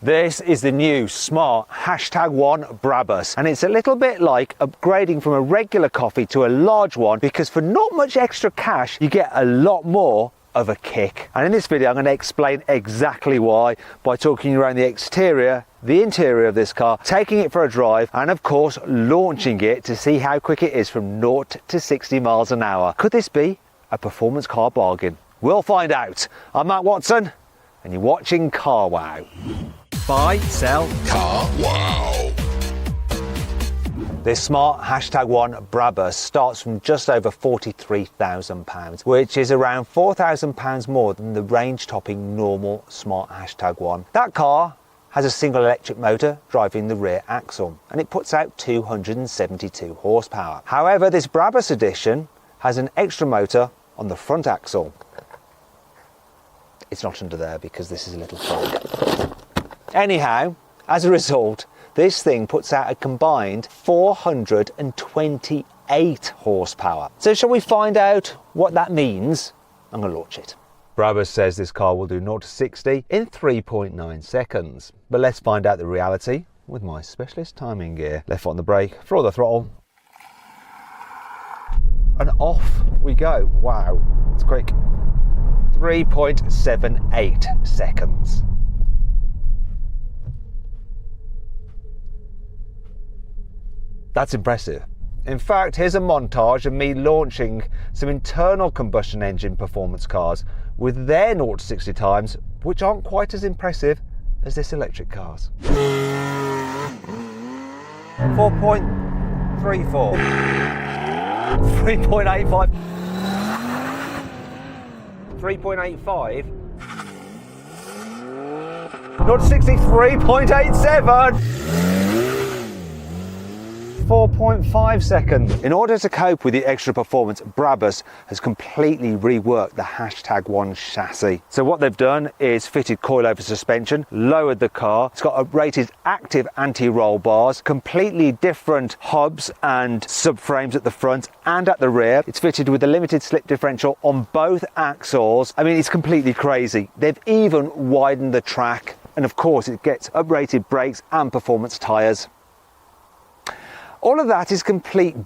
This is the new smart #1 Brabus, and it's a little bit like upgrading from a regular coffee to a large one, because for not much extra cash you get a lot more of a kick. And in this video I'm going to explain exactly why by talking around the exterior, the interior of this car, taking it for a drive, and of course launching it to see how quick it is from 0 to 60 miles an hour. Could this be a performance car bargain? We'll find out. I'm Matt Watson and you're watching Car Wow. Buy, sell, Car Wow. This smart #1 Brabus starts from just over £43,000, which is around £4,000 more than the range-topping normal smart #1. That car has a single electric motor driving the rear axle, and it puts out 272 horsepower. However, this Brabus edition has an extra motor on the front axle. It's not under there because this is a little trunk. Anyhow, as a result, this thing puts out a combined 428 horsepower. So shall we find out what that means? I'm going to launch it. Brabus says this car will do 0 to 60 in 3.9 seconds. But let's find out the reality with my specialist timing gear. Left foot on the brake, floor the throttle. And off we go. Wow, it's quick. 3.78 seconds. That's impressive. In fact, here's a montage of me launching some internal combustion engine performance cars with their 0 to 60 times, which aren't quite as impressive as this electric car's. 4.34, 3.85, 3.85, 0 to 60, 3.87. 4.5 seconds. In order to cope with the extra performance, Brabus has completely reworked the #1 chassis. So what they've done is fitted coilover suspension, lowered the car. It's got uprated active anti-roll bars, completely different hubs and subframes at the front and at the rear. It's fitted with a limited slip differential on both axles. I mean, it's completely crazy. They've even widened the track, and of course it gets uprated brakes and performance tyres. All of that is complete b****.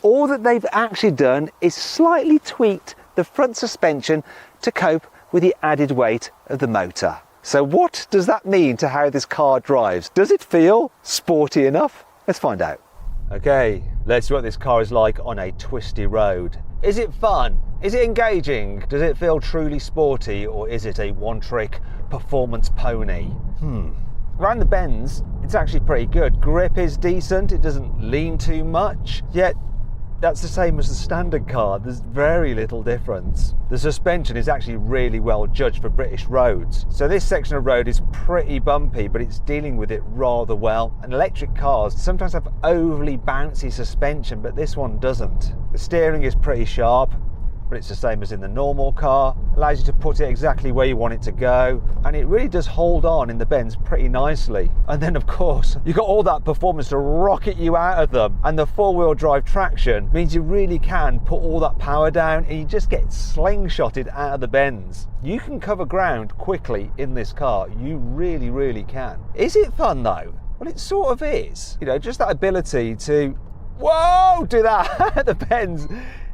All that they've actually done is slightly tweaked the front suspension to cope with the added weight of the motor. So what does that mean to how this car drives? Does it feel sporty enough? Let's find out. Okay, let's see what this car is like on a twisty road. Is it fun? Is it engaging? Does it feel truly sporty, or is it a one-trick performance pony? Around the bends, it's actually pretty good. Grip is decent, it doesn't lean too much, yet that's the same as the standard car. There's very little difference. The suspension is actually really well judged for British roads. So this section of road is pretty bumpy, but it's dealing with it rather well. And electric cars sometimes have overly bouncy suspension, but this one doesn't. The steering is pretty sharp, but it's the same as in the normal car. Allows you to put it exactly where you want it to go, and it really does hold on in the bends pretty nicely. And then of course you've got all that performance to rocket you out of them, and the four-wheel drive traction means you really can put all that power down and you just get slingshotted out of the bends. You can cover ground quickly in this car, you really can. Is it fun though? Well, it sort of is. You know, just that ability to, whoa, do that at the bends.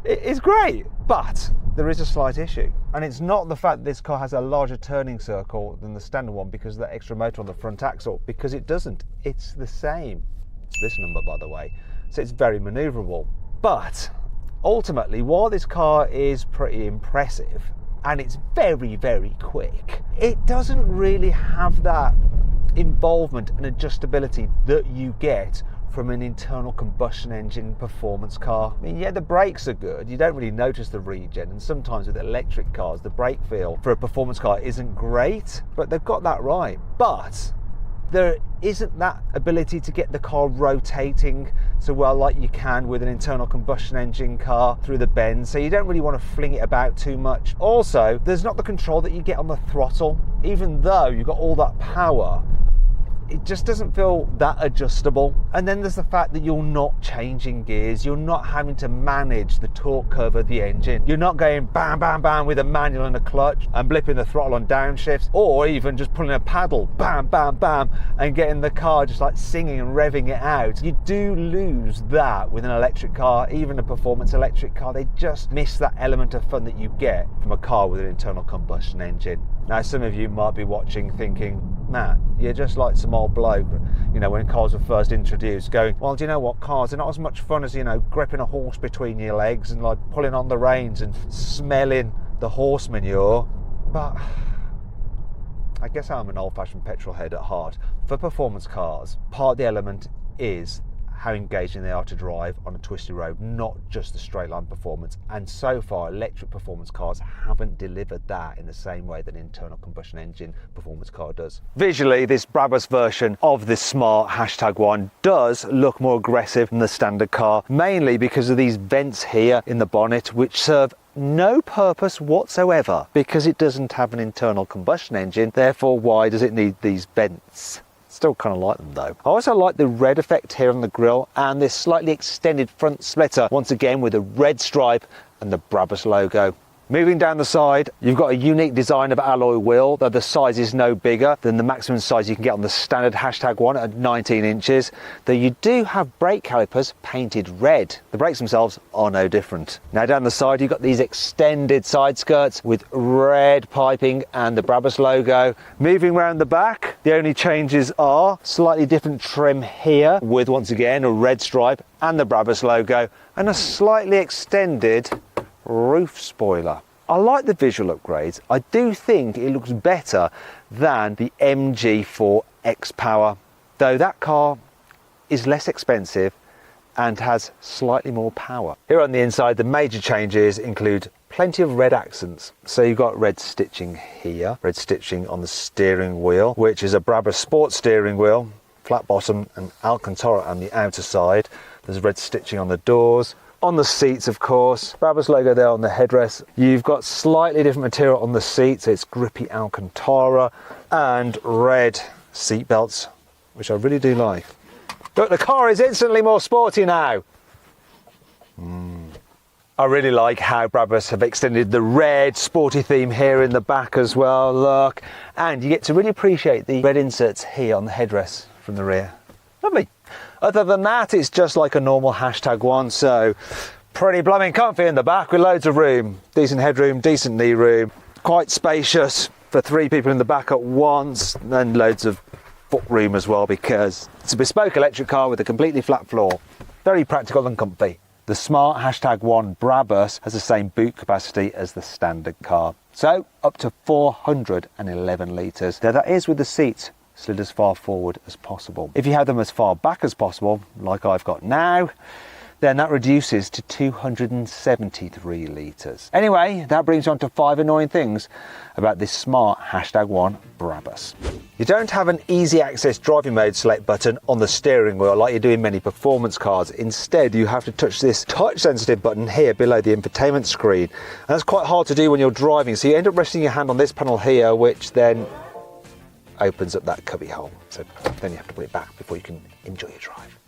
It's great, but there is a slight issue, and it's not the fact that this car has a larger turning circle than the standard one because of that extra motor on the front axle, because it doesn't. It's the same. It's this number, by the way, so it's very manoeuvrable. But ultimately, while this car is pretty impressive and it's very quick, it doesn't really have that involvement and adjustability that you get from an internal combustion engine performance car. I mean, yeah, the brakes are good. You don't really notice the regen, and sometimes with electric cars, the brake feel for a performance car isn't great, but they've got that right. But there isn't that ability to get the car rotating so well like you can with an internal combustion engine car through the bends, so you don't really want to fling it about too much. Also, there's not the control that you get on the throttle. Even though you've got all that power, it just doesn't feel that adjustable. And then there's the fact that you're not changing gears, you're not having to manage the torque curve of the engine, you're not going bam bam bam with a manual and a clutch and blipping the throttle on downshifts, or even just pulling a paddle bam bam bam and getting the car just like singing and revving it out. You do lose that with an electric car, even a performance electric car. They just miss that element of fun that you get from a car with an internal combustion engine. Now, some of you might be watching thinking, Matt, you're just like some old bloke, you know, when cars were first introduced, going, well, do you know what, cars are not as much fun as, you know, gripping a horse between your legs and like pulling on the reins and smelling the horse manure. But I guess I'm an old-fashioned petrol head at heart. For performance cars, part of the element is how engaging they are to drive on a twisty road, not just the straight line performance. And so far, electric performance cars haven't delivered that in the same way that an internal combustion engine performance car does. Visually, this Brabus version of this smart #1 does look more aggressive than the standard car, mainly because of these vents here in the bonnet, which serve no purpose whatsoever because it doesn't have an internal combustion engine. Therefore, why does it need these vents? Still kind of like them though. I also like the red effect here on the grille and this slightly extended front splitter, once again with a red stripe and the Brabus logo. Moving down the side, you've got a unique design of alloy wheel, though the size is no bigger than the maximum size you can get on the standard #1 at 19 inches, though you do have brake calipers painted red. The brakes themselves are no different. Now down the side, you've got these extended side skirts with red piping and the Brabus logo. Moving around the back, the only changes are slightly different trim here with, once again, a red stripe and the Brabus logo, and a slightly extended roof spoiler. I like the visual upgrades. I do think it looks better than the MG4 X-Power, though that car is less expensive and has slightly more power. Here on the inside, the major changes include plenty of red accents. So you've got red stitching here, red stitching on the steering wheel, which is a Brabus Sport steering wheel, flat bottom and Alcantara on the outer side. There's red stitching on the doors. On the seats, of course, Brabus logo there on the headrest. You've got slightly different material on the seats. It's grippy Alcantara and red seat belts, which I really do like. Look, the car is instantly more sporty now. I really like how Brabus have extended the red sporty theme here in the back as well, look. And you get to really appreciate the red inserts here on the headrest from the rear. Lovely. Other than that, it's just like a normal #1, so pretty blooming comfy in the back with loads of room. Decent headroom, decent knee room, quite spacious for 3 people in the back at once, and loads of foot room as well because it's a bespoke electric car with a completely flat floor. Very practical and comfy. The smart #1 Brabus has the same boot capacity as the standard car, so up to 411 litres. Now that is with the seats slid as far forward as possible. If you have them as far back as possible, like I've got now, then that reduces to 273 litres. Anyway, that brings you on to 5 annoying things about this smart #1 Brabus. You don't have an easy access driving mode select button on the steering wheel like you do in many performance cars. Instead, you have to touch this touch sensitive button here below the infotainment screen. And that's quite hard to do when you're driving, so you end up resting your hand on this panel here, which then opens up that cubby hole. So then you have to put it back before you can enjoy your drive.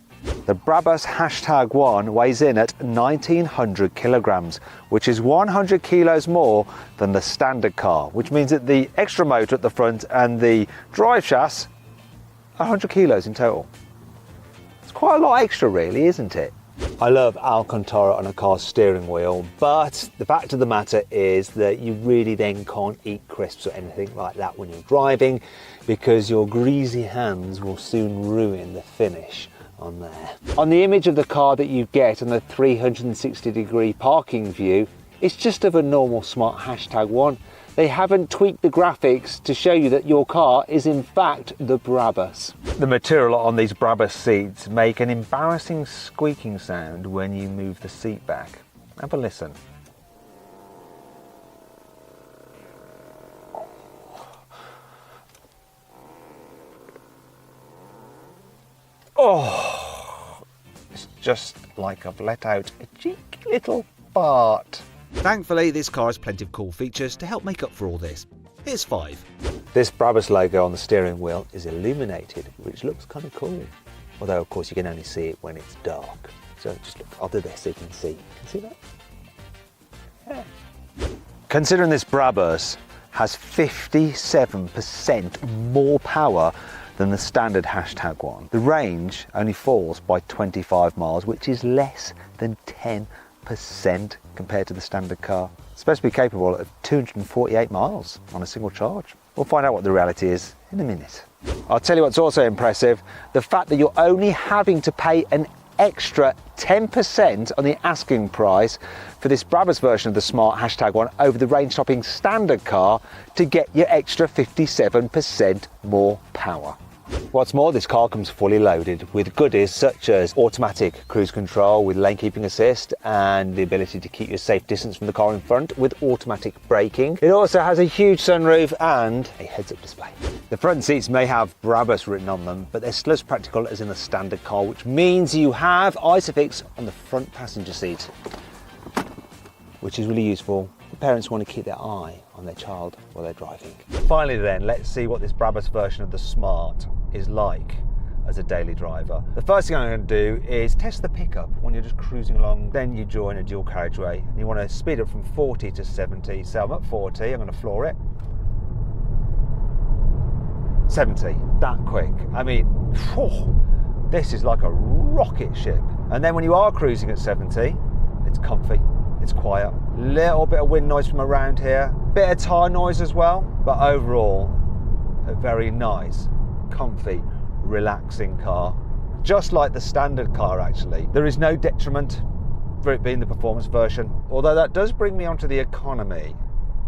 The Brabus #1 weighs in at 1900 kilograms, which is 100 kilos more than the standard car, which means that the extra motor at the front and the drive shafts are 100 kilos in total. It's quite a lot extra really, isn't it? I love Alcantara on a car's steering wheel, but the fact of the matter is that you really then can't eat crisps or anything like that when you're driving because your greasy hands will soon ruin the finish on there. On the image of the car that you get on the 360-degree parking view, it's just of a normal smart #1. They haven't tweaked the graphics to show you that your car is in fact the Brabus. The material on these Brabus seats make an embarrassing squeaking sound when you move the seat back. Have a listen. Oh, it's just like I've let out a cheeky little fart. Thankfully, this car has plenty of cool features to help make up for all this. Here's 5. This Brabus logo on the steering wheel is illuminated, which looks kind of cool. Although, of course, you can only see it when it's dark. So just look, I'll do this so you can see. Can you see that? Yeah. Considering this Brabus has 57% more power than the standard hashtag one, the range only falls by 25 miles, which is less than 10% compared to the standard car. It's supposed to be capable of 248 miles on a single charge. We'll find out what the reality is in a minute. I'll tell you what's also impressive, the fact that you're only having to pay an extra 10% on the asking price for this Brabus version of the Smart hashtag one over the range-topping standard car to get your extra 57% more power. What's more, this car comes fully loaded with goodies such as automatic cruise control with lane keeping assist and the ability to keep you a safe distance from the car in front with automatic braking. It also has a huge sunroof and a heads-up display. The front seats may have Brabus written on them, but they're still as practical as in a standard car, which means you have ISOFIX on the front passenger seat, which is really useful. The parents want to keep their eye on their child while they're driving. Finally then, let's see what this Brabus version of the Smart is like as a daily driver. The first thing I'm going to do is test the pickup when you're just cruising along. Then you join a dual carriageway and you want to speed up from 40 to 70. So I'm at 40, I'm going to floor it. 70, that quick. I mean, this is like a rocket ship. And then when you are cruising at 70, it's comfy. It's quiet, little bit of wind noise from around here, bit of tyre noise as well, but overall a very nice, comfy, relaxing car, just like the standard car actually. There is no detriment for it being the performance version, although that does bring me onto the economy,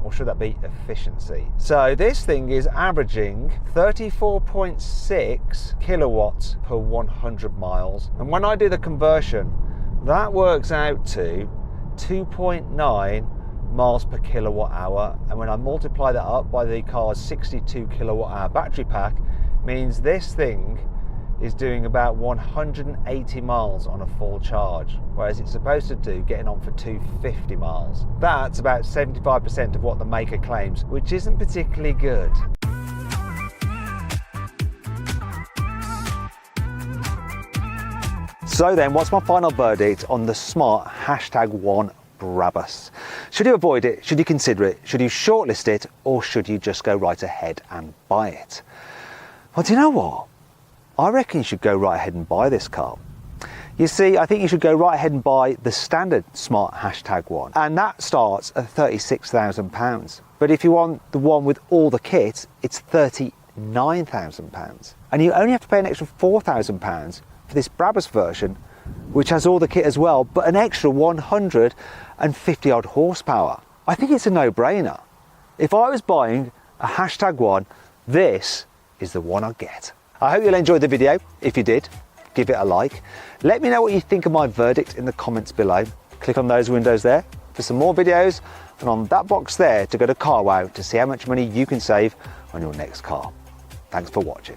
or should that be efficiency? So this thing is averaging 34.6 kilowatts per 100 miles, and when I do the conversion, that works out to 2.9 miles per kilowatt hour, and when I multiply that up by the car's 62 kilowatt hour battery pack, means this thing is doing about 180 miles on a full charge, whereas it's supposed to do getting on for 250 miles. That's about 75% of what the maker claims, which isn't particularly good. So then, what's my final verdict on the Smart hashtag one Brabus? Should you avoid it? Should you consider it? Should you shortlist it? Or should you just go right ahead and buy it? Well, do you know what? I reckon you should go right ahead and buy this car. You see, I think you should go right ahead and buy the standard Smart hashtag one, and that starts at £36,000. But if you want the one with all the kit, it's £39,000. And you only have to pay an extra £4,000 for this Brabus version, which has all the kit as well, but an extra 150 odd horsepower. I think it's a no-brainer. If I was buying a hashtag one, this is the one I'd get. I hope you'll enjoy the video. If you did, give it a like. Let me know what you think of my verdict in the comments below. Click on those windows there for some more videos, and on that box there to go to CarWow to see how much money you can save on your next car. Thanks for watching.